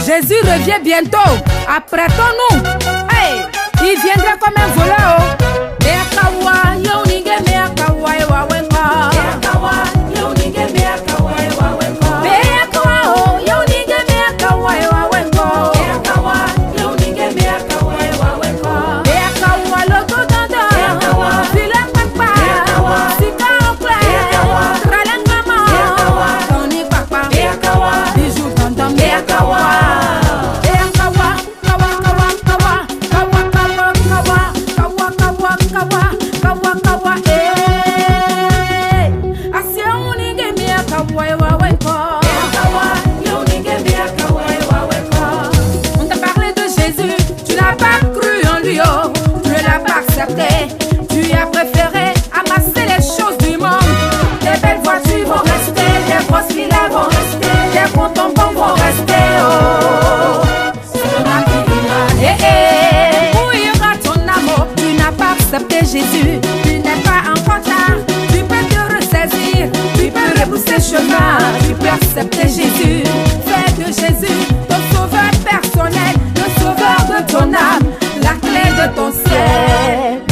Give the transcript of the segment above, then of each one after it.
Jésus revient bientôt. Apprêtons-nous. Hey, il viendra comme un voleur. Tu as préféré amasser les choses du monde. Les belles voitures vont rester, les grosses villas vont rester, les bons bonbons vont rester. Oh, c'est là qui ira. Où ira ton amour? Tu n'as pas accepté Jésus. Tu n'es pas encore tard. Tu peux te ressaisir. Tu peux repousser chemin. Tu peux accepter Jésus. Fais de Jésus ton sauveur personnel, le sauveur de ton âme, la clé de ton ciel.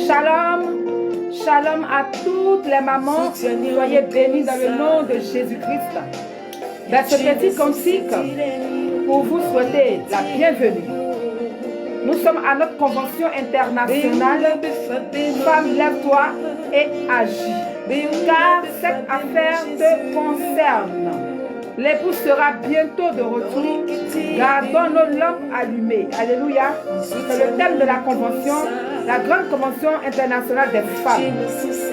Shalom, shalom à toutes les mamans, soyez bénies dans le nom de Jésus-Christ. Dans ce petit cantique, pour vous souhaiter la bienvenue. Nous sommes à notre convention internationale. Femme, lève-toi et agis. Car cette affaire te concerne. L'époux sera bientôt de retour. Gardons nos lampes allumées. Alléluia. C'est le thème de la convention, la grande convention internationale des femmes.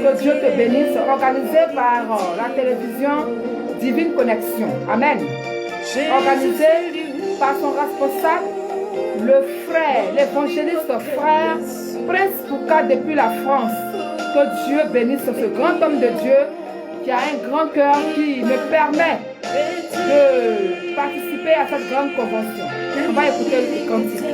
Que Dieu te bénisse, organisée par la télévision Divine Connexion. Amen. Organisée par son responsable, le frère, l'évangéliste frère Prince Pouka depuis la France. Que Dieu bénisse ce grand homme de Dieu qui a un grand cœur qui me permet de participer à cette grande convention. On va écouter le cantique.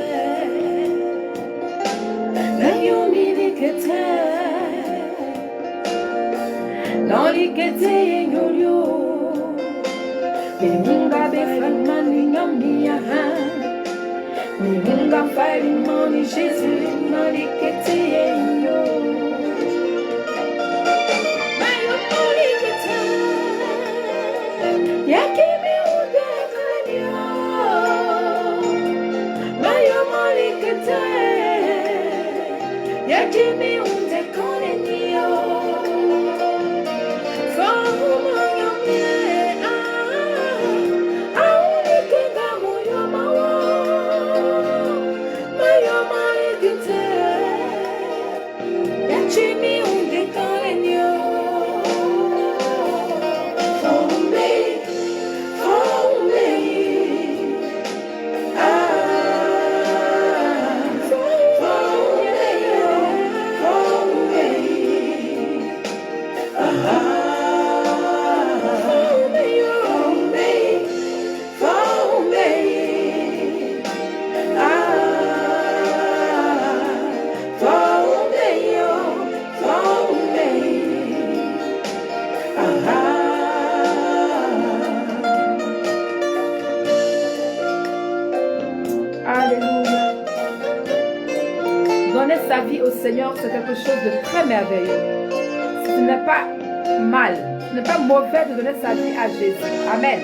Sa vie au Seigneur, c'est quelque chose de très merveilleux. Ce n'est pas mal, ce n'est pas mauvais de donner sa vie à Jésus. Amen.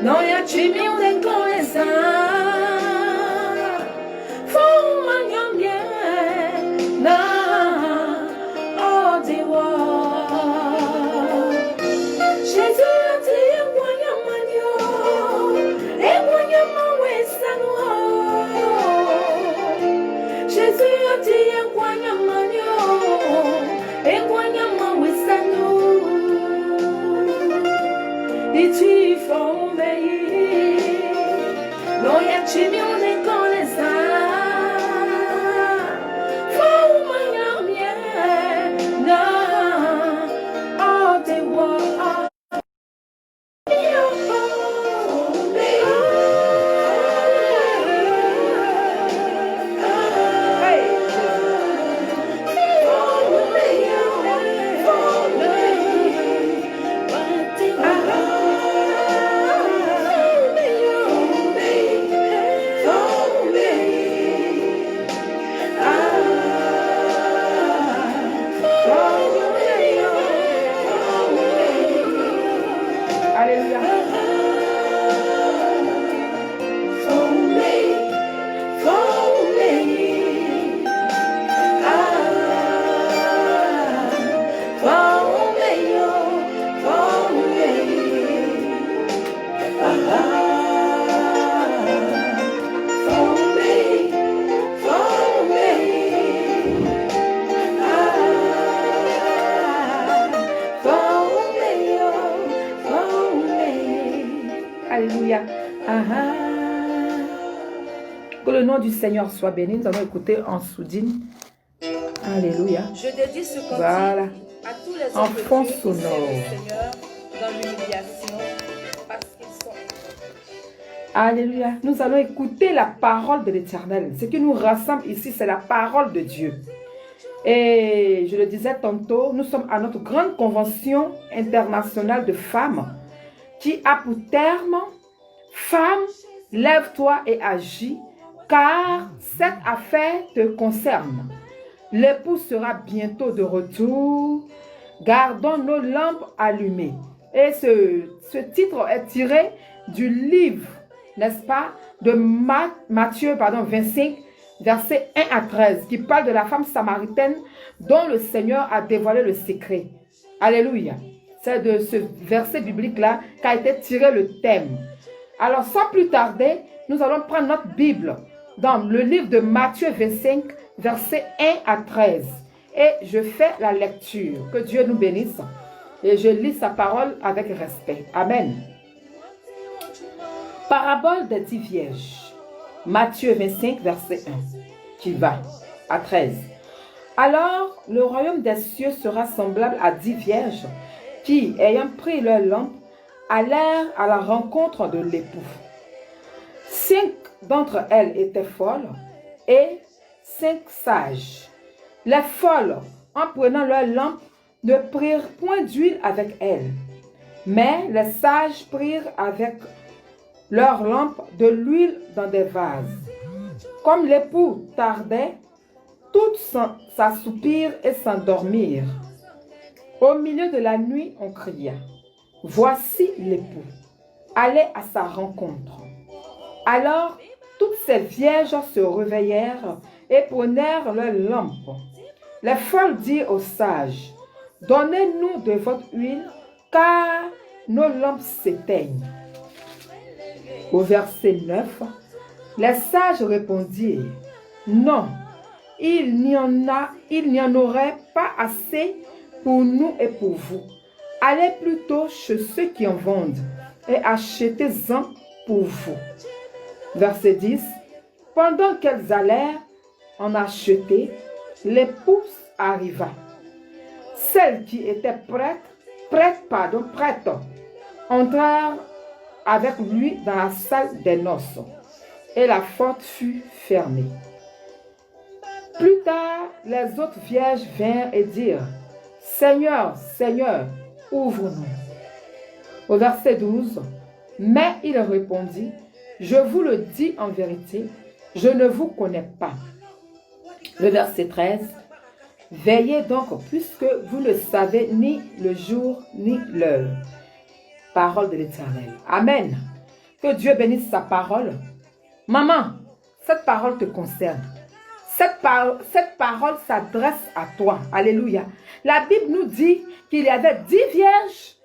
Non, ya chimi une coesa. Faut manyambie na odiwa. Jésus a dit wanyamanyo, e wanyamawesano. Jésus a dit wanyamanyo, e wanyamawesano. Iti fo non ya chimi une connaissa. Faut manyamie na odewa. Que le nom du Seigneur soit béni. Nous allons écouter en soudine. Alléluia. Je dédie ce cantique voilà. à tous les en hommes fond de Dieu qui sonore. servent le Seigneur dans l'humiliation parce qu'ils sont. Alléluia. Nous allons écouter la parole de l'Éternel. Ce qui nous rassemble ici, c'est la parole de Dieu. Et je le disais tantôt, nous sommes à notre grande convention internationale de femmes qui a pour terme « Femme, lève-toi et agis, car cette affaire te concerne. L'époux sera bientôt de retour. Gardons nos lampes allumées. » Et ce titre est tiré du livre, n'est-ce pas, de Matthieu 25, versets 1 à 13, qui parle de la femme samaritaine dont le Seigneur a dévoilé le secret. Alléluia. C'est de ce verset biblique-là qu'a été tiré le thème. Alors, sans plus tarder, nous allons prendre notre Bible dans le livre de Matthieu 25, versets 1 à 13. Et je fais la lecture. Que Dieu nous bénisse. Et je lis sa parole avec respect. Amen. Parabole des 10 vierges. Matthieu 25, verset 1, qui va à 13. Alors, le royaume des cieux sera semblable à 10 vierges qui, ayant pris leur lampe, allèrent à la rencontre de l'époux. 5 d'entre elles étaient folles et 5 sages. Les folles, en prenant leur lampe, ne prirent point d'huile avec elles, mais les sages prirent avec leur lampe de l'huile dans des vases. Comme l'époux tardait, toutes s'assoupirent et s'endormirent. Au milieu de la nuit, on cria, « Voici l'époux, allez à sa rencontre. » Alors, toutes ces vierges se réveillèrent et prenèrent leurs lampes. Les folles dirent aux sages, « Donnez-nous de votre huile, car nos lampes s'éteignent. » Au verset 9, les sages répondirent, « Non, il n'y en aurait pas assez pour nous et pour vous. Allez plutôt chez ceux qui en vendent et achetez-en pour vous. » Verset 10. Pendant qu'elles allèrent en acheter, l'époux arriva. Celles qui étaient prêtes, entrèrent avec lui dans la salle des noces, et la porte fut fermée. Plus tard, les autres vierges vinrent et dirent, « Seigneur, Seigneur, ouvre-nous. » Au verset 12, mais il répondit, « Je vous le dis en vérité, je ne vous connais pas. » Le verset 13, « Veillez donc, puisque vous ne savez ni le jour ni l'heure. » Parole de l'Éternel. Amen. Que Dieu bénisse sa parole. Maman, cette parole te concerne. Cette parole s'adresse à toi. Alléluia. La Bible nous dit qu'il y avait 10 vierges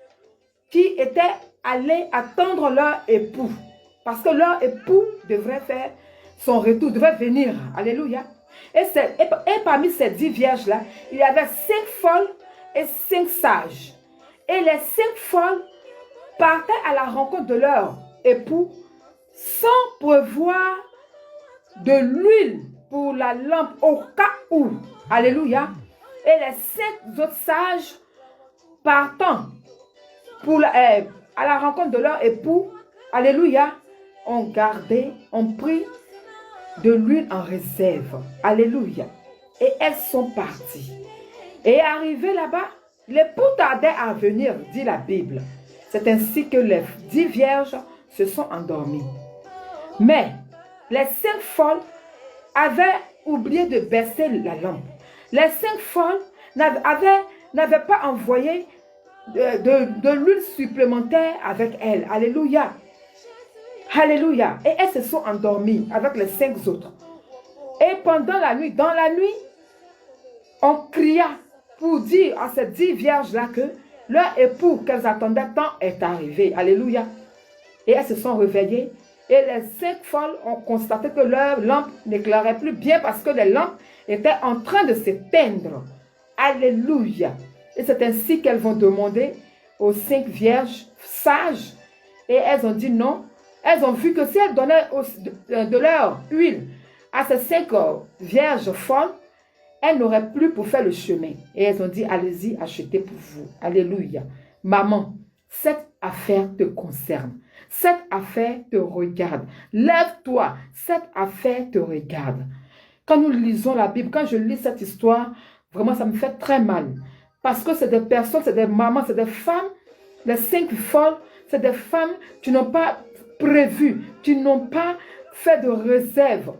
qui étaient allées attendre leur époux. Parce que leur époux devrait faire son retour, devrait venir. Alléluia. Et parmi ces 10 vierges-là, il y avait 5 folles et 5 sages. Et les 5 folles partaient à la rencontre de leur époux sans prévoir de l'huile pour la lampe au cas où. Alléluia. Et les 5 autres sages partant à la rencontre de leur époux, alléluia, ont pris de l'huile en réserve. Alléluia. Et elles sont parties. Et arrivées là-bas, l'époux tardait à venir, dit la Bible. C'est ainsi que les 10 vierges se sont endormies. Mais les 5 folles avaient oublié de baisser la lampe. Les 5 folles n'avaient pas envoyé de l'huile supplémentaire avec elles. Alléluia. Alléluia. Et elles se sont endormies avec les 5 autres. Et pendant la nuit, dans la nuit, on cria pour dire à ces 10 vierges-là que leur époux qu'elles attendaient tant est arrivé. Alléluia. Et elles se sont réveillées. Et les 5 folles ont constaté que leur lampe n'éclairait plus bien parce que les lampes étaient en train de s'éteindre. Alléluia. Et c'est ainsi qu'elles vont demander aux 5 vierges sages. Et elles ont dit non. Elles ont vu que si elles donnaient de leur huile à ces 5 vierges folles, elles n'auraient plus pour faire le chemin. Et elles ont dit, allez-y, achetez pour vous. Alléluia. Maman, cette affaire te concerne. Cette affaire te regarde. Lève-toi. Cette affaire te regarde. Quand nous lisons la Bible, quand je lis cette histoire Vraiment, ça me fait très mal. Parce que c'est des personnes, c'est des mamans, c'est des femmes, les 5 folles, c'est des femmes qui n'ont pas prévu, qui n'ont pas fait de réserve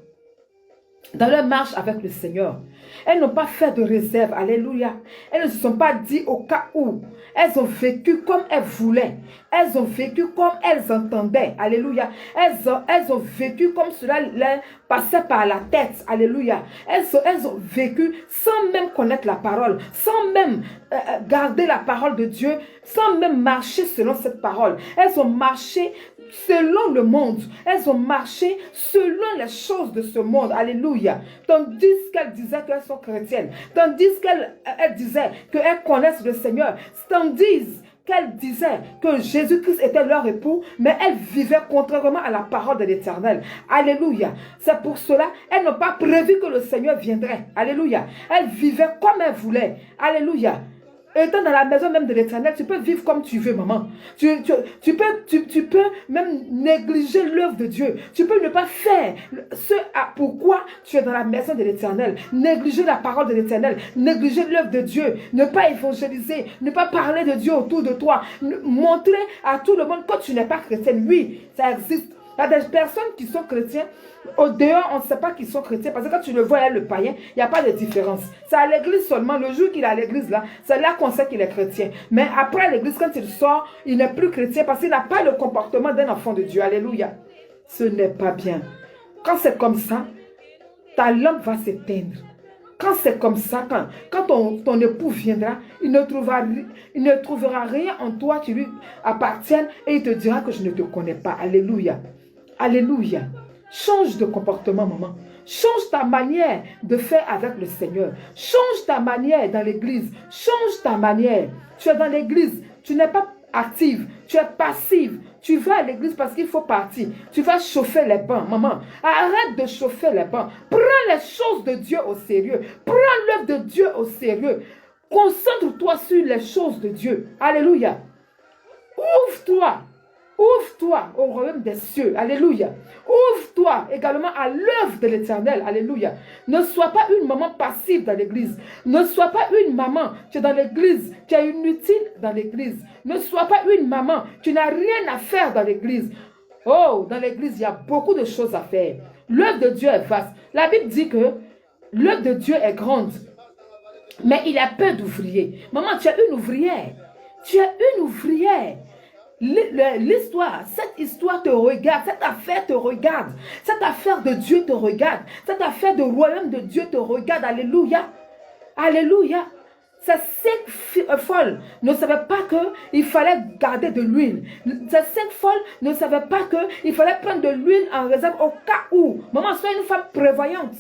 dans leur marche avec le Seigneur. Elles n'ont pas fait de réserve, alléluia. Elles ne se sont pas dit au cas où. Elles ont vécu comme elles voulaient. Elles ont vécu comme elles entendaient, alléluia. Elles ont vécu comme cela leur passait par la tête, alléluia. Elles ont vécu sans même connaître la parole, sans même garder la parole de Dieu, sans même marcher selon cette parole. Elles ont marché selon le monde. Elles ont marché selon les choses de ce monde. Alléluia. Tandis qu'elles disaient qu'elles sont chrétiennes. Tandis qu'elles disaient qu'elles connaissent le Seigneur. Tandis qu'elles disaient que Jésus-Christ était leur époux, mais elles vivaient contrairement à la parole de l'Éternel. Alléluia. C'est pour cela, elles n'ont pas prévu que le Seigneur viendrait. Alléluia. Elles vivaient comme elles voulaient. Alléluia. Étant dans la maison même de l'Éternel, tu peux vivre comme tu veux, maman. Tu peux même négliger l'œuvre de Dieu. Tu peux ne pas faire ce à pourquoi tu es dans la maison de l'Éternel. Négliger la parole de l'Éternel. Négliger l'œuvre de Dieu. Ne pas évangéliser. Ne pas parler de Dieu autour de toi. Montrer à tout le monde que tu n'es pas chrétienne. Oui, ça existe. Il y a des personnes qui sont chrétiens. Au dehors, on ne sait pas qu'ils sont chrétiens. Parce que quand tu le vois, le païen, il n'y a pas de différence. C'est à l'église seulement. Le jour qu'il est à l'église, là, c'est là qu'on sait qu'il est chrétien. Mais après l'église, quand il sort, il n'est plus chrétien parce qu'il n'a pas le comportement d'un enfant de Dieu. Alléluia. Ce n'est pas bien. Quand c'est comme ça, ta lampe va s'éteindre. Quand c'est comme ça, quand ton époux viendra, il ne trouvera rien en toi qui lui appartienne et il te dira que je ne te connais pas. Alléluia. Alléluia. Change de comportement, maman. Change ta manière de faire avec le Seigneur. Change ta manière dans l'église. Change ta manière. Tu es dans l'église. Tu n'es pas active. Tu es passive. Tu vas à l'église parce qu'il faut partir. Tu vas chauffer les bancs, maman. Arrête de chauffer les bancs. Prends les choses de Dieu au sérieux. Prends l'œuvre de Dieu au sérieux. Concentre-toi sur les choses de Dieu. Alléluia. Ouvre-toi. Ouvre-toi au royaume des cieux. Alléluia. Ouvre-toi également à l'œuvre de l'Éternel. Alléluia. Ne sois pas une maman passive dans l'église. Ne sois pas une maman qui est dans l'église, qui est inutile dans l'église. Ne sois pas une maman qui n'a rien à faire dans l'église. Oh, dans l'église, il y a beaucoup de choses à faire. L'œuvre de Dieu est vaste. La Bible dit que l'œuvre de Dieu est grande, mais il a peu d'ouvriers. Maman, tu es une ouvrière. Tu es une ouvrière. L'histoire, cette histoire te regarde, cette affaire te regarde, cette affaire de Dieu te regarde, cette affaire de royaume de Dieu te regarde. Alléluia. Alléluia. Ces 5 folles ne savaient pas qu'il fallait garder de l'huile. Ces 5 folles ne savaient pas qu'il fallait prendre de l'huile en réserve au cas où. Maman, sois une femme prévoyante.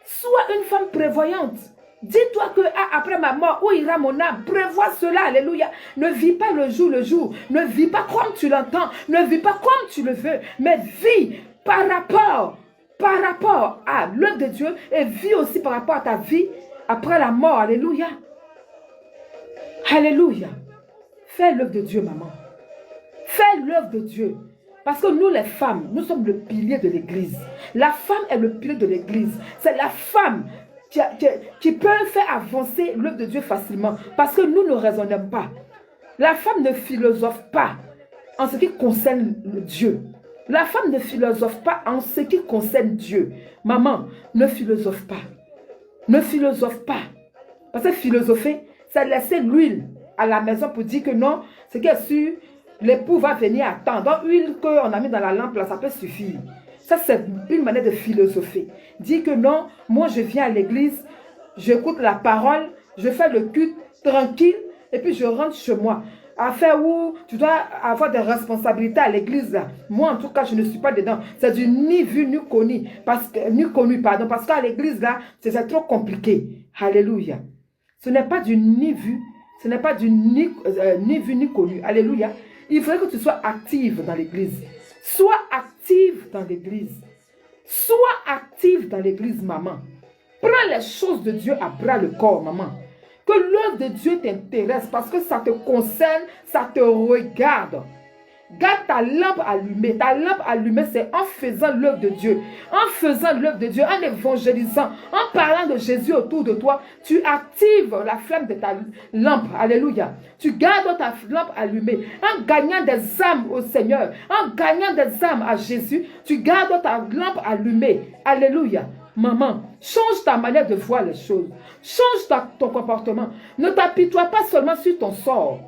Sois une femme prévoyante. Dis-toi que après ma mort, où ira mon âme? Prévois cela, alléluia. Ne vis pas le jour. Ne vis pas comme tu l'entends. Ne vis pas comme tu le veux. Mais vis par rapport à l'œuvre de Dieu et vis aussi par rapport à ta vie après la mort. Alléluia. Alléluia. Fais l'œuvre de Dieu, maman. Fais l'œuvre de Dieu. Parce que nous, les femmes, nous sommes le pilier de l'église. La femme est le pilier de l'église. C'est la femme qui peut faire avancer l'œuvre de Dieu facilement. Parce que nous ne raisonnons pas. La femme ne philosophe pas en ce qui concerne Dieu. La femme ne philosophe pas en ce qui concerne Dieu. Maman, ne philosophe pas. Ne philosophe pas. Parce que philosopher, c'est laisser l'huile à la maison pour dire que non, c'est que sûr, l'époux va venir à temps. Donc, l'huile qu'on a mis dans la lampe, là, ça peut suffire. Ça, c'est une manière de philosopher. Dire que non, moi, je viens à l'église, j'écoute la parole, je fais le culte tranquille, et puis je rentre chez moi. Affaire où tu dois avoir des responsabilités à l'église, là. Moi, en tout cas, je ne suis pas dedans. C'est du ni vu, ni connu. Parce qu'à l'église, là, c'est trop compliqué. Alléluia. Ce n'est pas du ni vu, ce n'est pas du ni vu, ni connu. Alléluia. Il faudrait que tu sois active dans l'église. Sois active dans l'église. Sois active dans l'église, maman. Prends les choses de Dieu à bras le corps, maman. Que l'œuvre de Dieu t'intéresse parce que ça te concerne, ça te regarde. Garde ta lampe allumée. Ta lampe allumée, c'est en faisant l'œuvre de Dieu. En faisant l'œuvre de Dieu, en évangélisant, en parlant de Jésus autour de toi, tu actives la flamme de ta lampe. Alléluia. Tu gardes ta lampe allumée. En gagnant des âmes au Seigneur, en gagnant des âmes à Jésus, tu gardes ta lampe allumée. Alléluia. Maman, change ta manière de voir les choses. Change ton comportement. Ne t'apitoie pas seulement sur ton sort.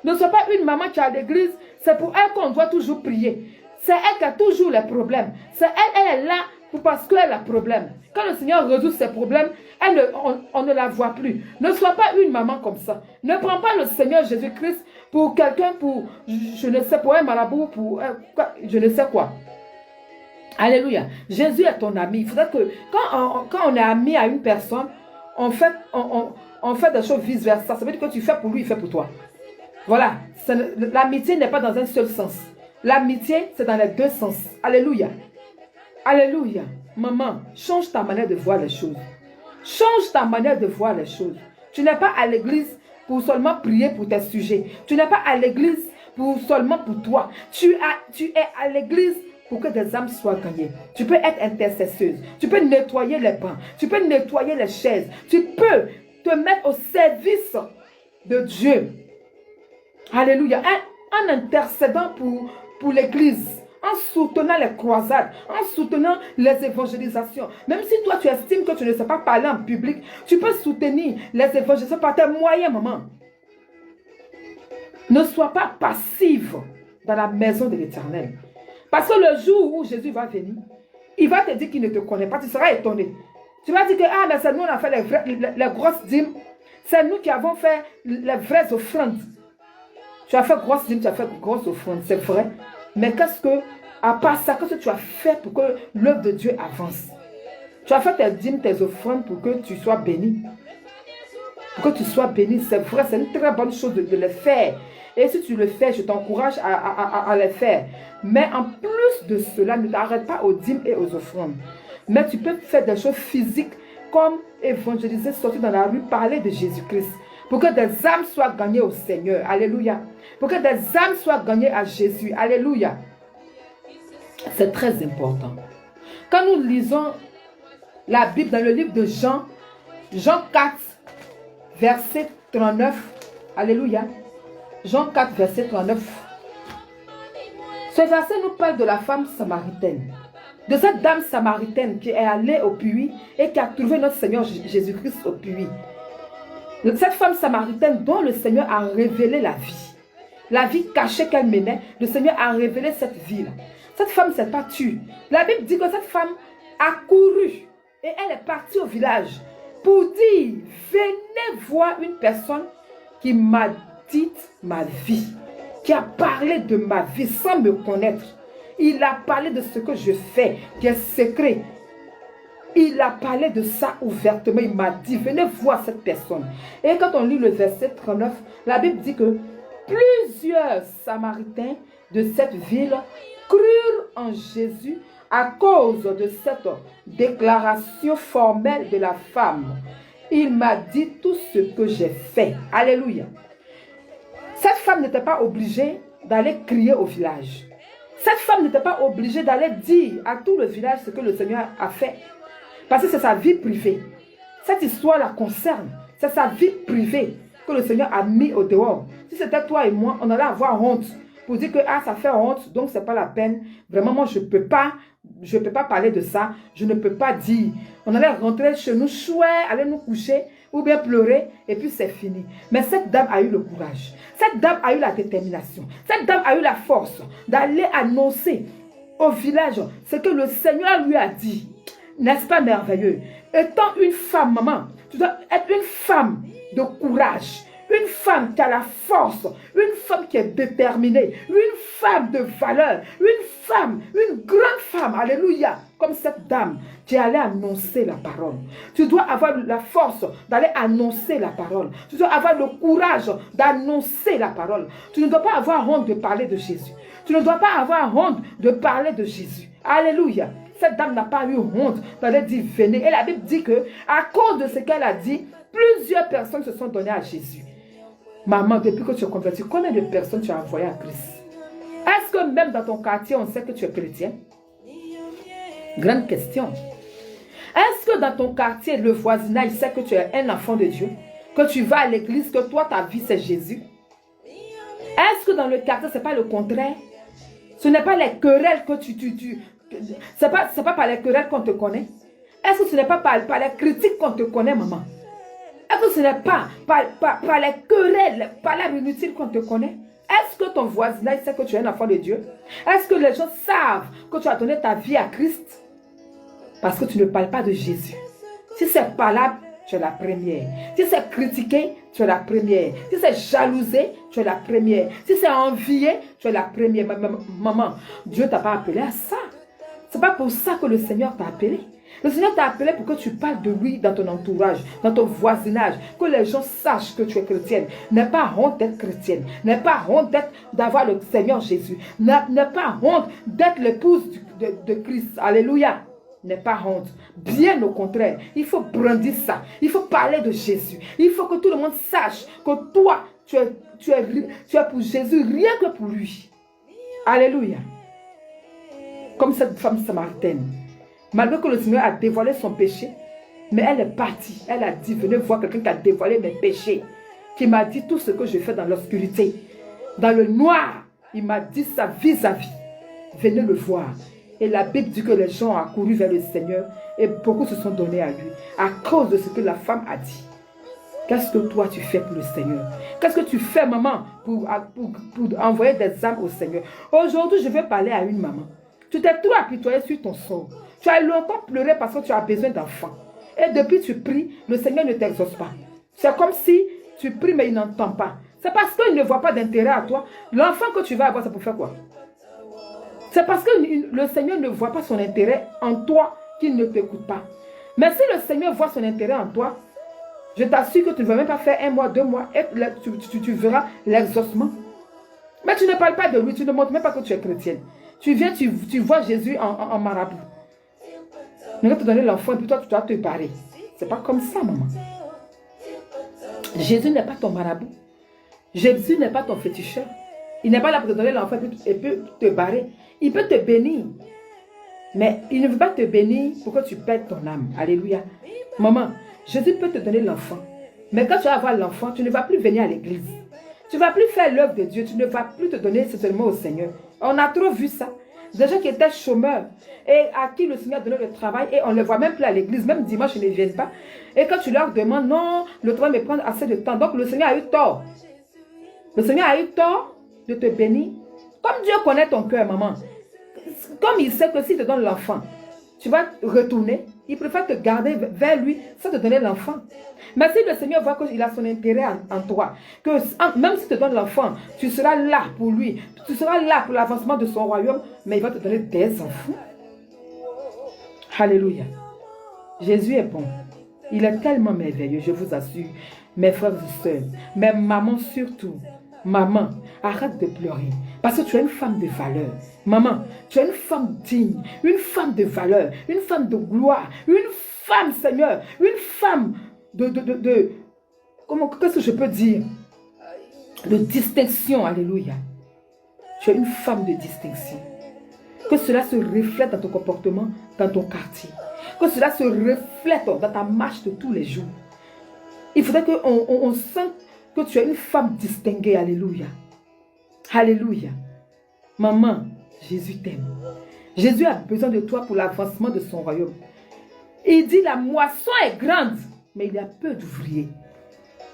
Ne sois pas une maman qui est à l'église, c'est pour elle qu'on doit toujours prier. C'est elle qui a toujours les problèmes. C'est elle est là parce qu'elle a problème. Quand le Seigneur résout ses problèmes, on ne la voit plus. Ne sois pas une maman comme ça. Ne prends pas le Seigneur Jésus-Christ pour quelqu'un, pour, je ne sais, pour un marabout, pour je ne sais quoi. Alléluia. Jésus est ton ami. Il faudrait que quand on est ami à une personne, on fait des choses vice-versa. Ça veut dire que tu fais pour lui, il fait pour toi. Voilà. L'amitié n'est pas dans un seul sens. L'amitié, c'est dans les deux sens. Alléluia. Alléluia. Maman, change ta manière de voir les choses. Change ta manière de voir les choses. Tu n'es pas à l'église pour seulement prier pour tes sujets. Tu n'es pas à l'église seulement pour toi. Tu es à l'église pour que des âmes soient gagnées. Tu peux être intercesseuse. Tu peux nettoyer les bancs. Tu peux nettoyer les chaises. Tu peux te mettre au service de Dieu. Alléluia. En intercédant pour l'église. En soutenant les croisades. En soutenant les évangélisations. Même si toi tu estimes que tu ne sais pas parler en public, tu peux soutenir les évangélisations par tes moyens, maman. Ne sois pas passive dans la maison de l'Éternel. Parce que le jour où Jésus va venir, il va te dire qu'il ne te connaît pas. Tu seras étonné. Tu vas dire que mais c'est nous on a fait les grosses dîmes. C'est nous qui avons fait les vraies offrandes. Tu as fait grosses dîmes, tu as fait grosses offrandes, c'est vrai. Mais qu'est-ce que, à part ça, qu'est-ce que tu as fait pour que l'œuvre de Dieu avance? Tu as fait tes dîmes, tes offrandes pour que tu sois béni. Pour que tu sois béni, c'est vrai, c'est une très bonne chose de le faire. Et si tu le fais, je t'encourage à le faire. Mais en plus de cela, ne t'arrête pas aux dîmes et aux offrandes. Mais tu peux faire des choses physiques comme évangéliser, sortir dans la rue, parler de Jésus-Christ. Pour que des âmes soient gagnées au Seigneur. Alléluia. Pour que des âmes soient gagnées à Jésus. Alléluia. C'est très important. Quand nous lisons la Bible dans le livre de Jean, Jean 4, verset 39. Alléluia. Jean 4, verset 39. Ce verset nous parle de la femme samaritaine. De cette dame samaritaine qui est allée au puits et qui a trouvé notre Seigneur Jésus-Christ au puits. Cette femme samaritaine dont le Seigneur a révélé la vie cachée qu'elle menait, le Seigneur a révélé cette vie-là. Cette femme ne s'est pas tue. La Bible dit que cette femme a couru et elle est partie au village pour dire, venez voir une personne qui m'a dit ma vie, qui a parlé de ma vie sans me connaître. Il a parlé de ce que je fais, qui est secret. Il a parlé de ça ouvertement. Il m'a dit, venez voir cette personne. Et quand on lit le verset 39, la Bible dit que plusieurs Samaritains de cette ville crurent en Jésus à cause de cette déclaration formelle de la femme. Il m'a dit tout ce que j'ai fait. Alléluia. Cette femme n'était pas obligée d'aller crier au village. Cette femme n'était pas obligée d'aller dire à tout le village ce que le Seigneur a fait. Parce que c'est sa vie privée. Cette histoire la concerne. C'est sa vie privée que le Seigneur a mis au dehors. Si c'était toi et moi, on allait avoir honte. Pour dire que ça fait honte, donc c'est pas la peine. Vraiment, moi, je peux pas parler de ça. Je ne peux pas dire. On allait rentrer chez nous, chouette, aller nous coucher, ou bien pleurer, et puis c'est fini. Mais cette dame a eu le courage. Cette dame a eu la détermination. Cette dame a eu la force d'aller annoncer au village ce que le Seigneur lui a dit. N'est-ce pas merveilleux? Étant une femme, maman, tu dois être une femme de courage. Une femme qui a la force, une femme qui est déterminée, une femme de valeur, une grande femme, alléluia, comme cette dame qui allait annoncer la parole. Tu dois avoir la force d'aller annoncer la parole. Tu dois avoir le courage d'annoncer la parole. Tu ne dois pas avoir honte de parler de Jésus. Tu ne dois pas avoir honte de parler de Jésus. Alléluia. Cette dame n'a pas eu honte d'aller dire venez. Et la Bible dit que à cause de ce qu'elle a dit, plusieurs personnes se sont données à Jésus. Maman, depuis que tu es convertie, combien de personnes tu as envoyées à Christ? Est-ce que même dans ton quartier, on sait que tu es chrétien? Grande question. Est-ce que dans ton quartier, le voisinage sait que tu es un enfant de Dieu? Que tu vas à l'église, que toi, ta vie, c'est Jésus? Est-ce que dans le quartier, ce n'est pas le contraire? Ce n'est pas les querelles que c'est pas par les querelles qu'on te connaît? Est-ce que ce n'est pas par les critiques qu'on te connaît, maman? Est-ce que ce n'est pas par les querelles, par l'air inutile qu'on te connaît? Est-ce que ton voisinage sait que tu es un enfant de Dieu? Est-ce que les gens savent que tu as donné ta vie à Christ? Parce que tu ne parles pas de Jésus. Si c'est parlable, tu es la première. Si c'est critiqué, tu es la première. Si c'est jalousé, tu es la première. Si c'est envié, tu es la première. Maman, Dieu ne t'a pas appelé à ça. Ce n'est pas pour ça que le Seigneur t'a appelé. Le Seigneur t'a appelé pour que tu parles de lui dans ton entourage, dans ton voisinage, que les gens sachent que tu es chrétienne. N'aie pas honte d'être chrétienne. N'aie pas honte d'avoir le Seigneur Jésus. N'aie pas honte d'être l'épouse de Christ. Alléluia. N'aie pas honte. Bien au contraire, il faut brandir ça. Il faut parler de Jésus. Il faut que tout le monde sache que toi, tu es pour Jésus, rien que pour lui. Alléluia. Comme cette femme samaritaine. Malgré que le Seigneur a dévoilé son péché, mais elle est partie. Elle a dit, venez voir quelqu'un qui a dévoilé mes péchés. Qui m'a dit tout ce que je fais dans l'obscurité. Dans le noir, il m'a dit ça vis-à-vis. Venez le voir. Et la Bible dit que les gens ont accouru vers le Seigneur et beaucoup se sont donnés à lui. À cause de ce que la femme a dit. Qu'est-ce que toi tu fais pour le Seigneur? Qu'est-ce que tu fais, maman, pour envoyer des âmes au Seigneur? Aujourd'hui, je vais parler à une maman. Tu t'es trop apitoyé sur ton sort. Tu as longtemps pleuré parce que tu as besoin d'enfants. Et depuis tu pries, le Seigneur ne t'exauce pas. C'est comme si tu pries mais il n'entend pas. C'est parce qu'il ne voit pas d'intérêt à toi. L'enfant que tu vas avoir, c'est pour faire quoi? C'est parce que le Seigneur ne voit pas son intérêt en toi qu'il ne t'écoute pas. Mais si le Seigneur voit son intérêt en toi, je t'assure que tu ne vas même pas faire 1 mois, 2 mois et tu verras l'exaucement. Mais tu ne parles pas de lui, tu ne montres même pas que tu es chrétienne. Tu viens, tu vois Jésus en marabout. Il va te donner l'enfant et puis toi tu dois te barrer. C'est pas comme ça, maman. Jésus n'est pas ton marabout. Jésus n'est pas ton féticheur. Il n'est pas là pour te donner l'enfant et puis te barrer. Il peut te bénir. Mais il ne veut pas te bénir pour que tu perdes ton âme. Alléluia. Maman, Jésus peut te donner l'enfant. Mais quand tu vas avoir l'enfant, tu ne vas plus venir à l'église. Tu ne vas plus faire l'œuvre de Dieu. Tu ne vas plus te donner seulement au Seigneur. On a trop vu ça. Des gens qui étaient chômeurs et à qui le Seigneur donnait le travail et on ne les voit même plus à l'église. Même dimanche, ils ne viennent pas. Et quand tu leur demandes, non, le travail me prend assez de temps. Donc le Seigneur a eu tort. Le Seigneur a eu tort de te bénir. Comme Dieu connaît ton cœur, maman. Comme il sait que s'il te donne l'enfant, tu vas retourner. Il préfère te garder vers lui sans te donner l'enfant. Mais si le Seigneur voit qu'il a son intérêt en toi, que même s'il te donne l'enfant, tu seras là pour lui, tu seras là pour l'avancement de son royaume, mais il va te donner des enfants. Alléluia. Jésus est bon. Il est tellement merveilleux, je vous assure, mes frères et sœurs, mes mamans surtout. Maman, arrête de pleurer. Parce que tu es une femme de valeur. Maman, tu es une femme digne, une femme de valeur, une femme de gloire, une femme, Seigneur, une femme qu'est-ce que je peux dire? De distinction, alléluia. Tu es une femme de distinction. Que cela se reflète dans ton comportement, dans ton quartier. Que cela se reflète dans ta marche de tous les jours. Il faudrait qu'on sente que tu es une femme distinguée, alléluia. Alléluia. Maman, Jésus t'aime. Jésus a besoin de toi pour l'avancement de son royaume. Il dit la moisson est grande, mais il y a peu d'ouvriers.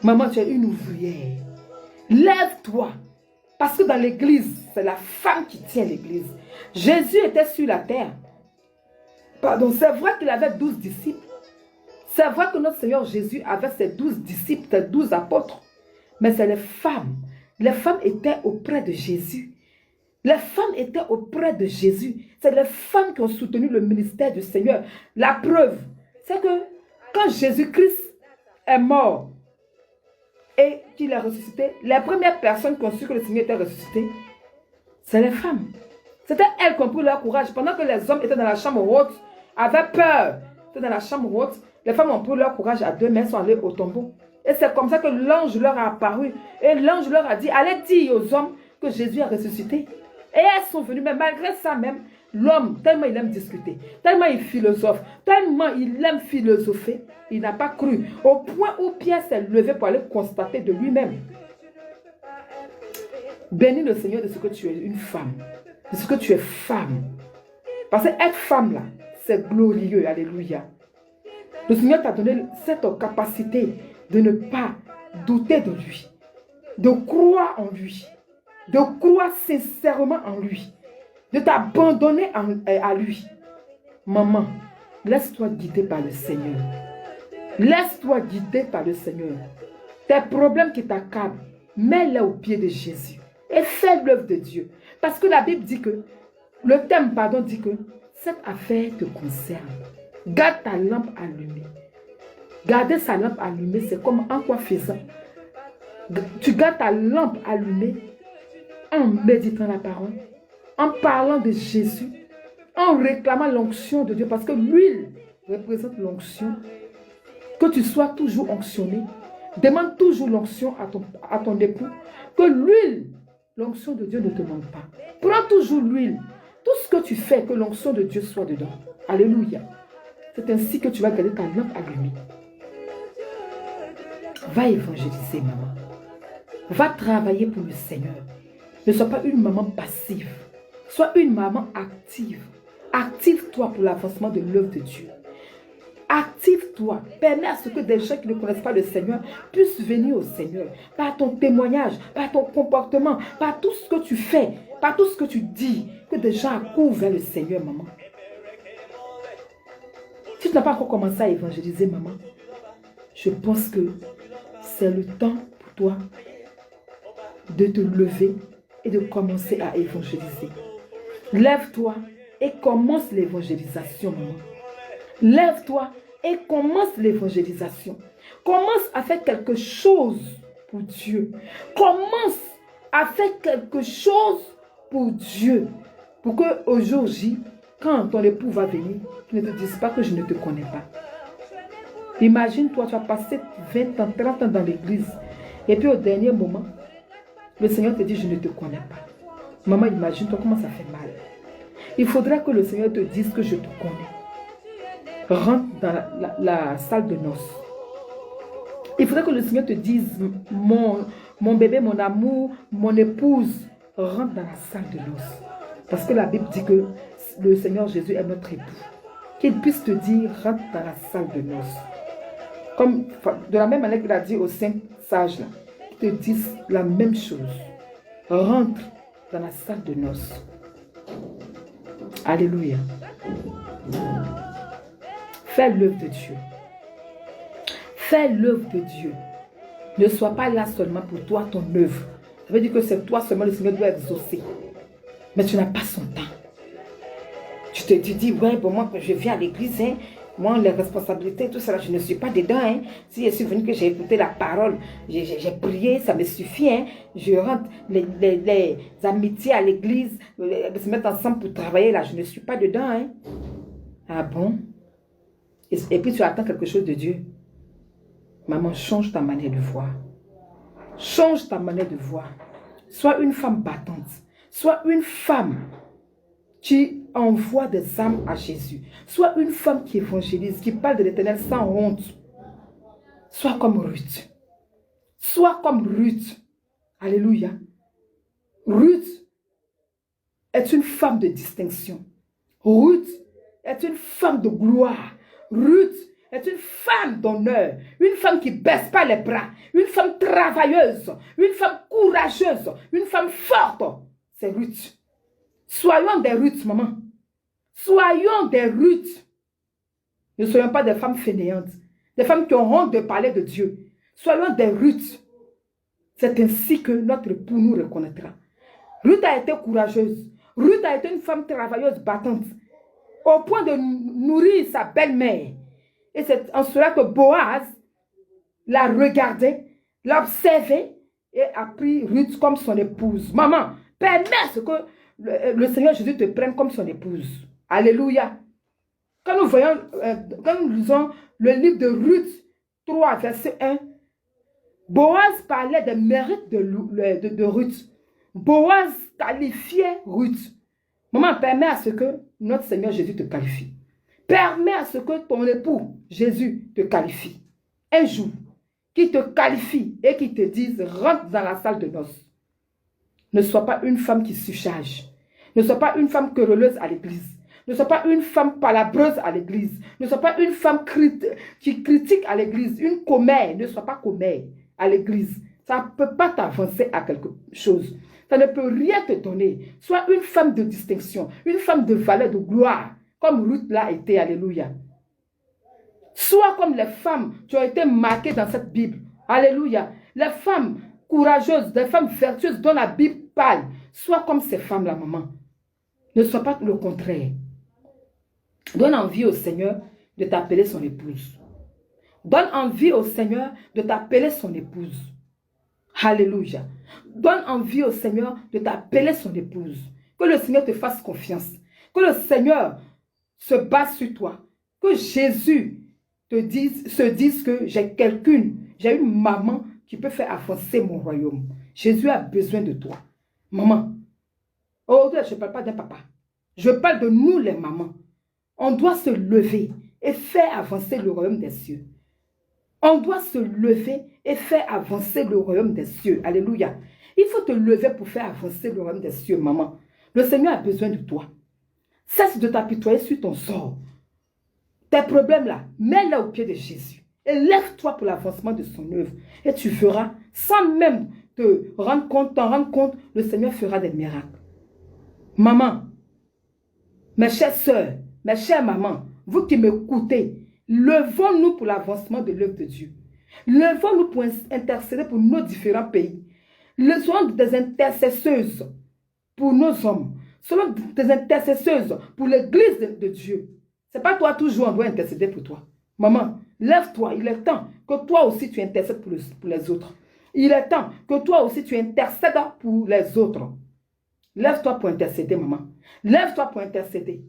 Maman, tu es une ouvrière. Lève-toi. Parce que dans l'église, c'est la femme qui tient l'église. Jésus était sur la terre. Pardon, c'est vrai qu'il avait 12 disciples. C'est vrai que notre Seigneur Jésus avait ses 12 disciples, ses 12 apôtres. Mais c'est les femmes. Les femmes étaient auprès de Jésus. Les femmes étaient auprès de Jésus. C'est les femmes qui ont soutenu le ministère du Seigneur. La preuve, c'est que quand Jésus-Christ est mort et qu'il est ressuscité, les premières personnes qui ont su que le Seigneur était ressuscité, c'est les femmes. C'était elles qui ont pris leur courage. Pendant que les hommes étaient dans la chambre haute, avaient peur, étaient dans la chambre haute, les femmes ont pris leur courage à deux mains, sont allées au tombeau. Et c'est comme ça que l'ange leur a apparu. Et l'ange leur a dit, allez dire aux hommes que Jésus a ressuscité. Et elles sont venues, mais malgré ça même, l'homme, tellement il aime discuter, tellement il philosophe, tellement il aime philosopher, il n'a pas cru. Au point où Pierre s'est levé pour aller constater de lui-même. Bénis le Seigneur de ce que tu es une femme, de ce que tu es femme. Parce que être femme là, c'est glorieux, alléluia. Le Seigneur t'a donné cette capacité de ne pas douter de lui, de croire en lui, de croire sincèrement en lui, de t'abandonner à lui. Maman, laisse-toi guider par le Seigneur. Laisse-toi guider par le Seigneur. Tes problèmes qui t'accablent, mets-les au pied de Jésus et fais l'œuvre de Dieu. Parce que la Bible dit que, le thème, pardon, dit que cette affaire te concerne. Garde ta lampe allumée. Garder sa lampe allumée, c'est comme en quoi faisant. Tu gardes ta lampe allumée en méditant la parole, en parlant de Jésus, en réclamant l'onction de Dieu, parce que l'huile représente l'onction. Que tu sois toujours onctionné. Demande toujours l'onction à ton époux. Que l'huile, l'onction de Dieu ne te manque pas. Prends toujours l'huile. Tout ce que tu fais, que l'onction de Dieu soit dedans. Alléluia. C'est ainsi que tu vas garder ta lampe allumée. Va évangéliser, maman. Va travailler pour le Seigneur. Ne sois pas une maman passive. Sois une maman active. Active-toi pour l'avancement de l'œuvre de Dieu. Active-toi. Permets à ce que des gens qui ne connaissent pas le Seigneur puissent venir au Seigneur. Par ton témoignage, par ton comportement, par tout ce que tu fais, par tout ce que tu dis. Que des gens accourent vers le Seigneur, maman. Si tu n'as pas encore commencé à évangéliser, maman, je pense que c'est le temps pour toi de te lever et de commencer à évangéliser. Lève-toi et commence l'évangélisation, maman. Lève-toi et commence l'évangélisation. Commence à faire quelque chose pour Dieu. Commence à faire quelque chose pour Dieu. Pour qu'au jour J, quand ton époux va venir, tu ne te dises pas que je ne te connais pas. Imagine-toi, tu as passé 20 ans, 30 ans dans l'église. Et puis au dernier moment, le Seigneur te dit, je ne te connais pas. Maman, imagine-toi comment ça fait mal. Il faudrait que le Seigneur te dise que je te connais. Rentre dans la salle de noces. Il faudrait que le Seigneur te dise, mon bébé, mon amour, mon épouse, rentre dans la salle de noces. Parce que la Bible dit que le Seigneur Jésus est notre époux. Qu'il puisse te dire, rentre dans la salle de noces. Comme de la même manière qu'il a dit aux 5 sages, là, qu'ils te disent la même chose. Rentre dans la salle de noces. Alléluia. Fais l'œuvre de Dieu. Fais l'œuvre de Dieu. Ne sois pas là seulement pour toi, ton œuvre. Ça veut dire que c'est toi seulement le Seigneur doit exaucer. Mais tu n'as pas son temps. Tu te dis, ouais, bon, moi, je viens à l'église, hein. Moi, les responsabilités, tout ça, je ne suis pas dedans. Hein. Si je suis venu que j'ai écouté la parole, j'ai prié, ça me suffit. Hein. Je rentre, les amitiés à l'église, se mettre ensemble pour travailler, là, je ne suis pas dedans. Hein. Ah bon? Et puis tu attends quelque chose de Dieu. Maman, change ta manière de voir. Change ta manière de voir. Sois une femme battante. Sois une femme qui envoie des âmes à Jésus. Sois une femme qui évangélise, qui parle de l'Éternel sans honte. Sois comme Ruth. Sois comme Ruth. Alléluia. Ruth est une femme de distinction. Ruth est une femme de gloire. Ruth est une femme d'honneur. Une femme qui ne baisse pas les bras. Une femme travailleuse. Une femme courageuse. Une femme forte. C'est Ruth. Soyons des Ruth, maman. Soyons des Ruth. Ne soyons pas des femmes fainéantes. Des femmes qui ont honte de parler de Dieu. Soyons des Ruth. C'est ainsi que notre époux nous reconnaîtra. Ruth a été courageuse. Ruth a été une femme travailleuse, battante. Au point de nourrir sa belle-mère. Et c'est en cela que Boaz l'a regardée, l'a observée et a pris Ruth comme son épouse. Maman, permets ce que le Seigneur Jésus te prenne comme son épouse. Alléluia. Quand nous lisons le livre de Ruth 3, verset 1, Boaz parlait des mérites de Ruth. Boaz qualifiait Ruth. Maman, permets à ce que notre Seigneur Jésus te qualifie. Permets à ce que ton époux Jésus te qualifie. Un jour, qui te qualifie et qui te dise, rentre dans la salle de noces. Ne sois pas une femme qui surcharge. Ne sois pas une femme querelleuse à l'église. Ne sois pas une femme palabreuse à l'église. Ne sois pas une femme qui critique à l'église. Une commère. Ne sois pas commère à l'église. Ça ne peut pas t'avancer à quelque chose. Ça ne peut rien te donner. Sois une femme de distinction. Une femme de valeur, de gloire. Comme Ruth l'a été. Alléluia. Sois comme les femmes qui ont été marquées dans cette Bible. Alléluia. Les femmes courageuses, les femmes vertueuses dont la Bible parle. Sois comme ces femmes-là, maman. Ne sois pas le contraire. Donne envie au Seigneur de t'appeler son épouse. Donne envie au Seigneur de t'appeler son épouse. Alléluia. Donne envie au Seigneur de t'appeler son épouse. Que le Seigneur te fasse confiance. Que le Seigneur se base sur toi. Que Jésus se dise que j'ai quelqu'une, j'ai une maman qui peut faire avancer mon royaume. Jésus a besoin de toi. Maman. Oh, je ne parle pas d'un papa. Je parle de nous les mamans. On doit se lever et faire avancer le royaume des cieux. On doit se lever et faire avancer le royaume des cieux. Alléluia. Il faut te lever pour faire avancer le royaume des cieux, maman. Le Seigneur a besoin de toi. Cesse de t'apitoyer sur ton sort. Tes problèmes là, mets-les au pied de Jésus. Et lève-toi pour l'avancement de son œuvre. Et tu verras, sans même te rendre compte, le Seigneur fera des miracles. Maman, mes chères sœurs, mes chères mamans, vous qui m'écoutez, levons-nous pour l'avancement de l'œuvre de Dieu. Levons-nous pour intercéder pour nos différents pays. Soyons des intercesseuses pour nos hommes. Soyons des intercesseuses pour l'église de Dieu. Ce n'est pas toi toujours on doit intercéder pour toi. Maman, lève-toi. Il est temps que toi aussi tu intercèdes pour les autres. Il est temps que toi aussi tu intercèdes pour les autres. Lève-toi pour intercéder, maman. Lève-toi pour intercéder.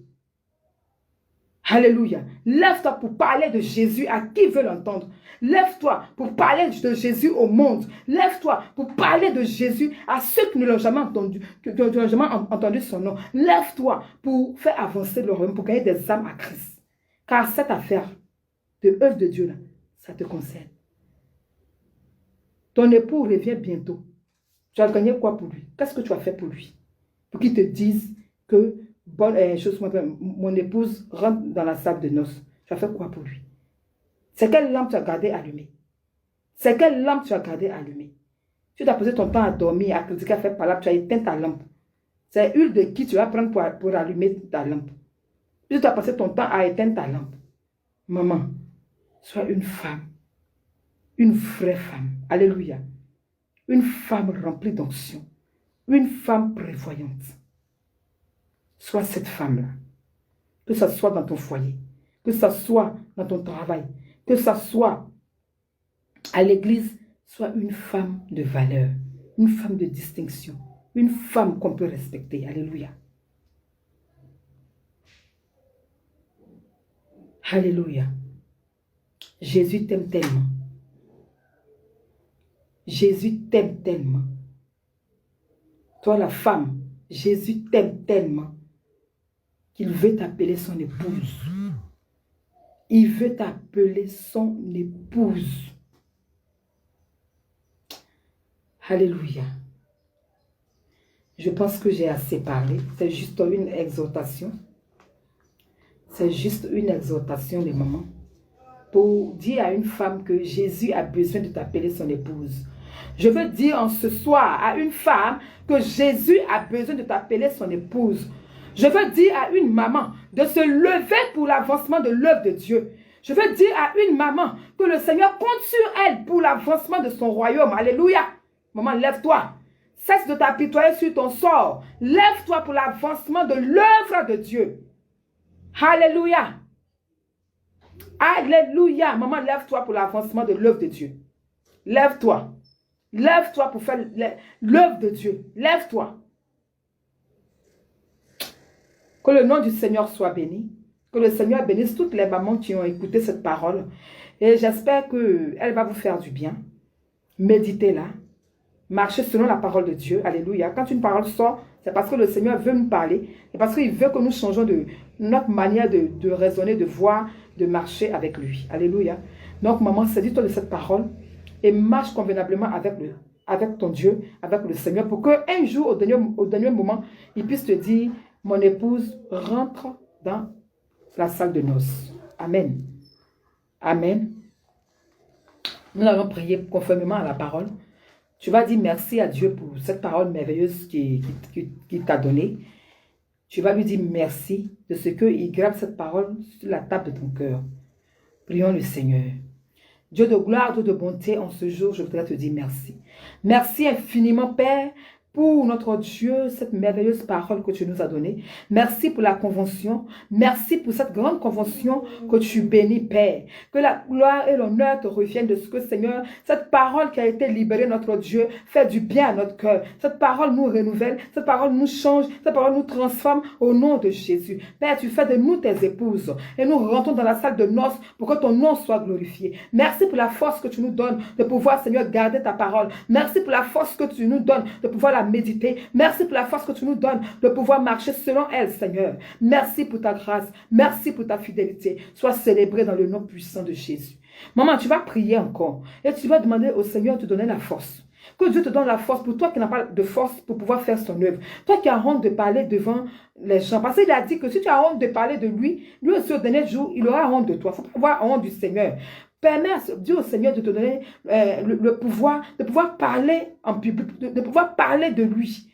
Alléluia. Lève-toi pour parler de Jésus à qui veut l'entendre. Lève-toi pour parler de Jésus au monde. Lève-toi pour parler de Jésus à ceux qui ne l'ont jamais entendu, qui n'ont jamais entendu son nom. Lève-toi pour faire avancer le royaume, pour gagner des âmes à Christ. Car cette affaire de œuvre de Dieu, là, ça te concerne. Ton époux revient bientôt. Tu as gagné quoi pour lui? Qu'est-ce que tu as fait pour lui? Pour qu'il te dise que mon épouse rentre dans la salle de noces. Tu as fait quoi pour lui? C'est quelle lampe tu as gardé allumée? C'est quelle lampe tu as gardé allumée? Tu as passé ton temps à dormir, à critiquer, à faire par là, tu as éteint ta lampe. C'est huile de qui tu vas prendre pour allumer ta lampe. Tu as passé ton temps à éteindre ta lampe. Maman, sois une femme. Une vraie femme. Alléluia. Une femme remplie d'onction. Une femme prévoyante. Sois cette femme-là. Que ce soit dans ton foyer. Que ce soit dans ton travail. Que ce soit à l'église. Sois une femme de valeur. Une femme de distinction. Une femme qu'on peut respecter. Alléluia. Alléluia. Jésus t'aime tellement. Jésus t'aime tellement. Toi la femme, Jésus t'aime tellement qu'il veut t'appeler son épouse. Il veut t'appeler son épouse. Alléluia. Je pense que j'ai assez parlé. C'est juste une exhortation. C'est juste une exhortation de maman pour dire à une femme que Jésus a besoin de t'appeler son épouse. Je veux dire en ce soir à une femme que Jésus a besoin de t'appeler son épouse. Je veux dire à une maman de se lever pour l'avancement de l'œuvre de Dieu. Je veux dire à une maman que le Seigneur compte sur elle pour l'avancement de son royaume. Alléluia. Maman, lève-toi. Cesse de t'apitoyer sur ton sort. Lève-toi pour l'avancement de l'œuvre de Dieu. Alléluia. Alléluia. Maman, lève-toi pour l'avancement de l'œuvre de Dieu. Lève-toi. Lève-toi pour faire l'œuvre de Dieu. Lève-toi. Que le nom du Seigneur soit béni. Que le Seigneur bénisse toutes les mamans qui ont écouté cette parole. Et j'espère qu'elle va vous faire du bien. Méditez-la. marcher selon la parole de Dieu. Alléluia. Quand une parole sort, c'est parce que le Seigneur veut nous parler. Et parce qu'il veut que nous changeons de notre manière de raisonner, de voir, de marcher avec lui. Alléluia. Donc, maman, saisis-toi de cette parole et marche convenablement avec ton Dieu, avec le Seigneur, pour qu'un jour, au dernier moment, il puisse te dire, mon épouse rentre dans la salle de noces. Amen. Amen. Nous allons prier conformément à la parole. Tu vas dire merci à Dieu pour cette parole merveilleuse qu'il t'a donnée. Tu vas lui dire merci de ce qu'il grave cette parole sur la table de ton cœur. Prions le Seigneur. Dieu de gloire, Dieu de bonté, en ce jour, je voudrais te dire merci. Merci infiniment, Père, pour notre Dieu, cette merveilleuse parole que tu nous as donnée. Merci pour la convention. Merci pour cette grande convention que tu bénis, Père. Que la gloire et l'honneur te reviennent de ce que, Seigneur, cette parole qui a été libérée, notre Dieu, fait du bien à notre cœur. Cette parole nous renouvelle, cette parole nous change, cette parole nous transforme au nom de Jésus. Père, tu fais de nous tes épouses et nous rentrons dans la salle de noces pour que ton nom soit glorifié. Merci pour la force que tu nous donnes de pouvoir, Seigneur, garder ta parole. Merci pour la force que tu nous donnes de pouvoir la méditer. Merci pour la force que tu nous donnes de pouvoir marcher selon elle, Seigneur. Merci pour ta grâce. Merci pour ta fidélité. Sois célébré dans le nom puissant de Jésus. Maman, tu vas prier encore et tu vas demander au Seigneur de te donner la force. Que Dieu te donne la force pour toi qui n'as pas de force pour pouvoir faire son œuvre. Toi qui as honte de parler devant les gens. Parce qu'il a dit que si tu as honte de parler de lui aussi au dernier jour, il aura honte de toi. Il faut pas avoir honte du Seigneur. Permets Dieu au Seigneur de te donner le pouvoir de pouvoir parler en public, de pouvoir parler de lui.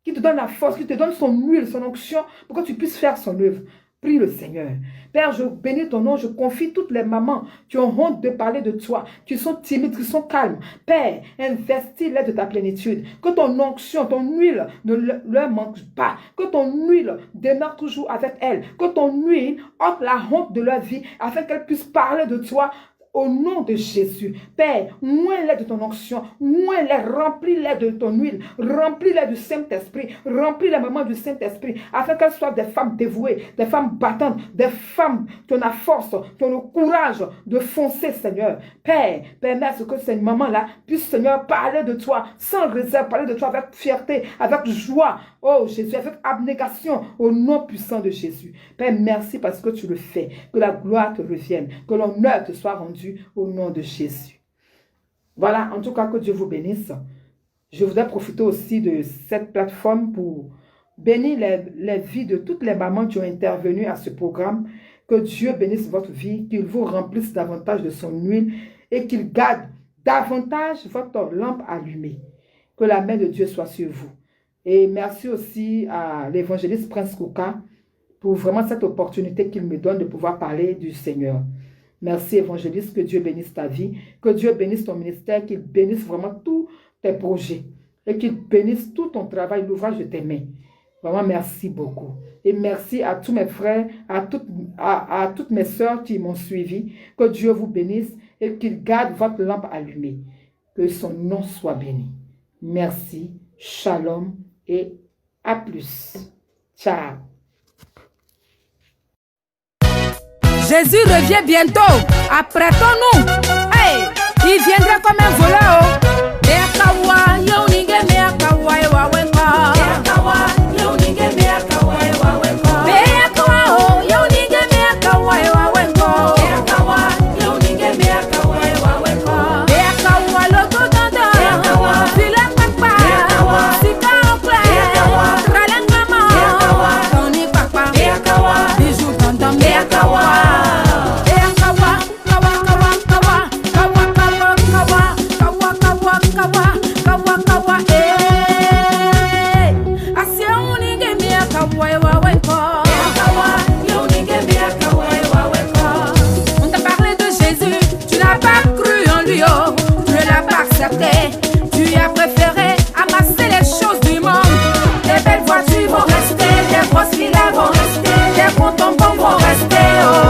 Qui te donne la force, qui te donne son huile, son onction pour que tu puisses faire son œuvre. Prie le Seigneur. Père, je bénis ton nom, je confie toutes les mamans qui ont honte de parler de toi, qui sont timides, qui sont calmes. Père, investis-les de ta plénitude. Que ton onction, ton huile ne leur manque pas. Que ton huile demeure toujours avec elles. Que ton huile ôte la honte de leur vie afin qu'elles puissent parler de toi au nom de Jésus. Père, moins-les de ton onction, moins-les, remplis-les de ton huile, remplis-les du Saint-Esprit, remplis les mamans du Saint-Esprit, afin qu'elles soient des femmes dévouées, des femmes battantes, des femmes qui ont la force, qui ont le courage de foncer, Seigneur. Père, permets que ces mamans-là puissent, Seigneur, parler de toi sans réserve, parler de toi avec fierté, avec joie, oh Jésus, avec abnégation, au nom puissant de Jésus. Père, merci parce que tu le fais, que la gloire te revienne, que l'honneur te soit rendu au nom de Jésus. Voilà, en tout cas, que Dieu vous bénisse. Je voudrais profiter aussi de cette plateforme pour bénir les vies de toutes les mamans qui ont intervenu à ce programme. Que Dieu bénisse votre vie, qu'il vous remplisse davantage de son huile et qu'il garde davantage votre lampe allumée. Que la main de Dieu soit sur vous. Et merci aussi à l'évangéliste Prince Kouka pour vraiment cette opportunité qu'il me donne de pouvoir parler du Seigneur. Merci évangéliste, que Dieu bénisse ta vie, que Dieu bénisse ton ministère, qu'il bénisse vraiment tous tes projets et qu'il bénisse tout ton travail, l'ouvrage de tes mains. Vraiment, merci beaucoup. Et merci à tous mes frères, à toutes mes sœurs qui m'ont suivi. Que Dieu vous bénisse et qu'il garde votre lampe allumée. Que son nom soit béni. Merci, shalom et à plus. Ciao. Jésus revient bientôt. Apprêtons-nous. Hey, il viendra comme un voleur. Tu as préféré amasser les choses du monde. Les belles voitures vont rester, les grosses villas vont rester, les gros tombons vont rester. Oh.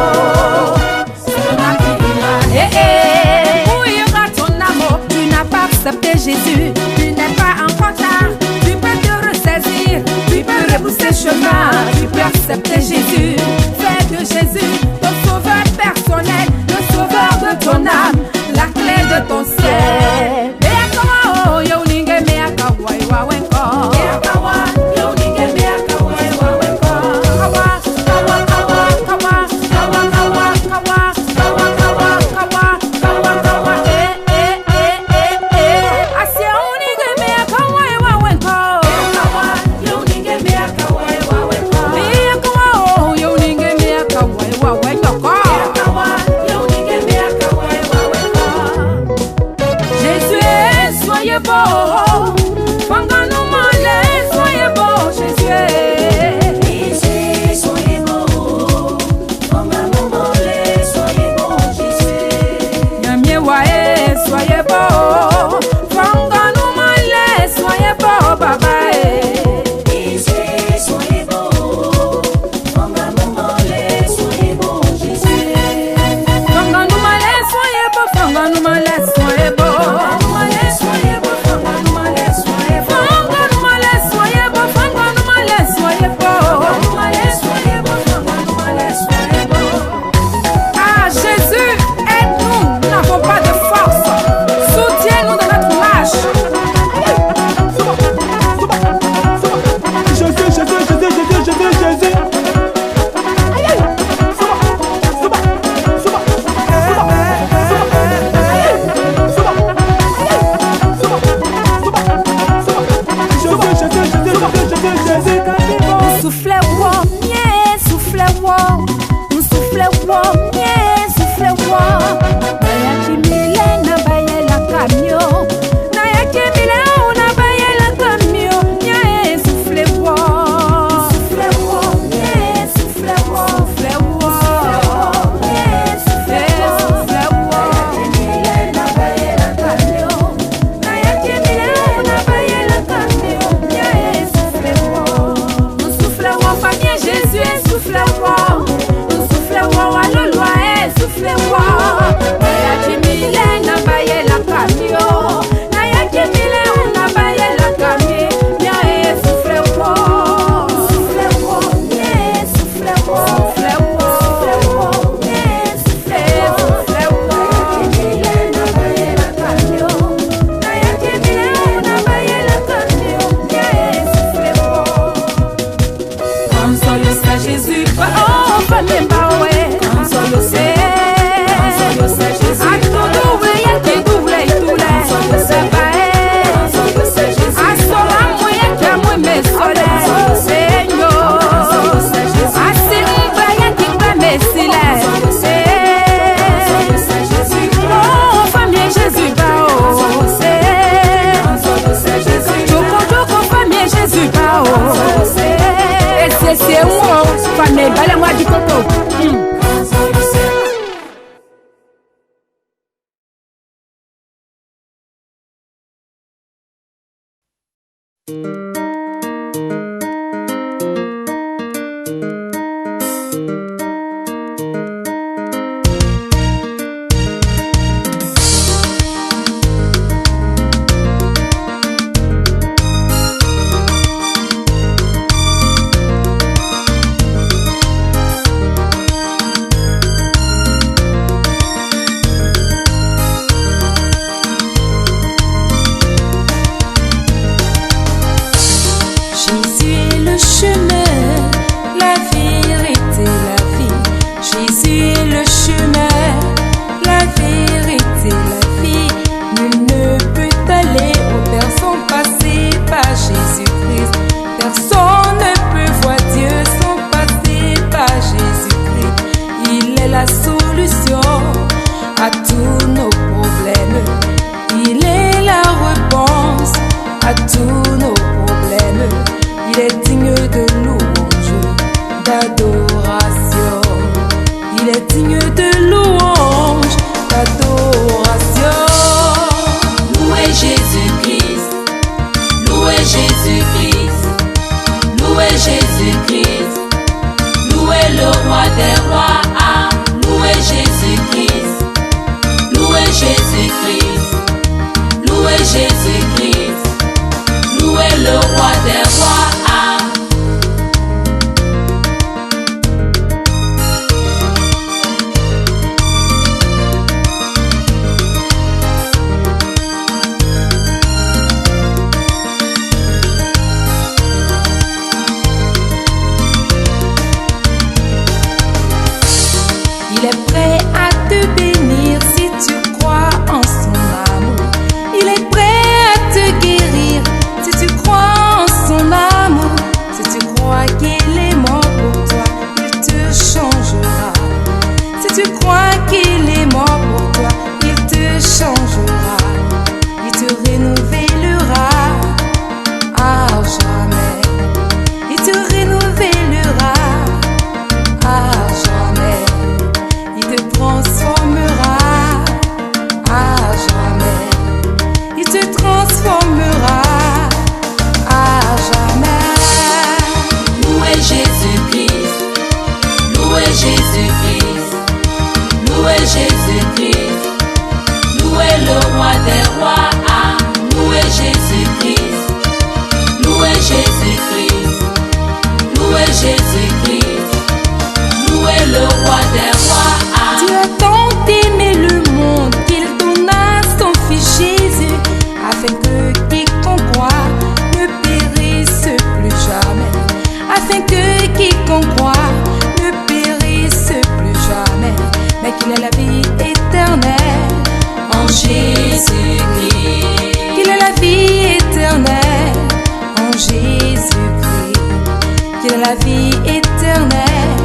la vie éternelle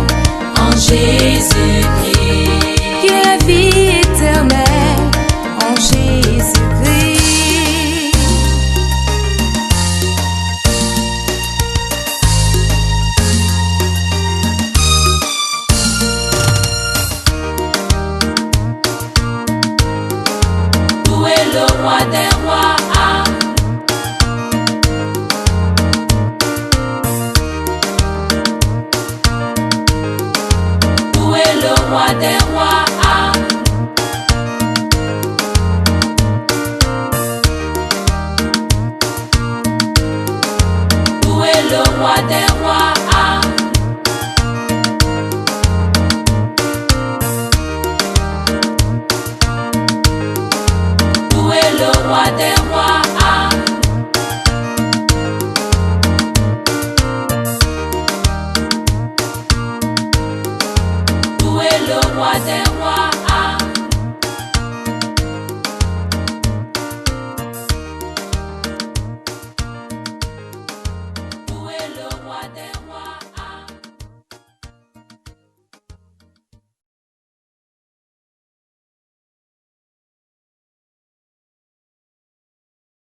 en Jésus-Christ. Qui est la vie éternelle en Jésus-Christ. Où est le roi des rois? Où est le roi des rois? Où est le roi des rois? Où est le roi des rois? Où est le roi des rois?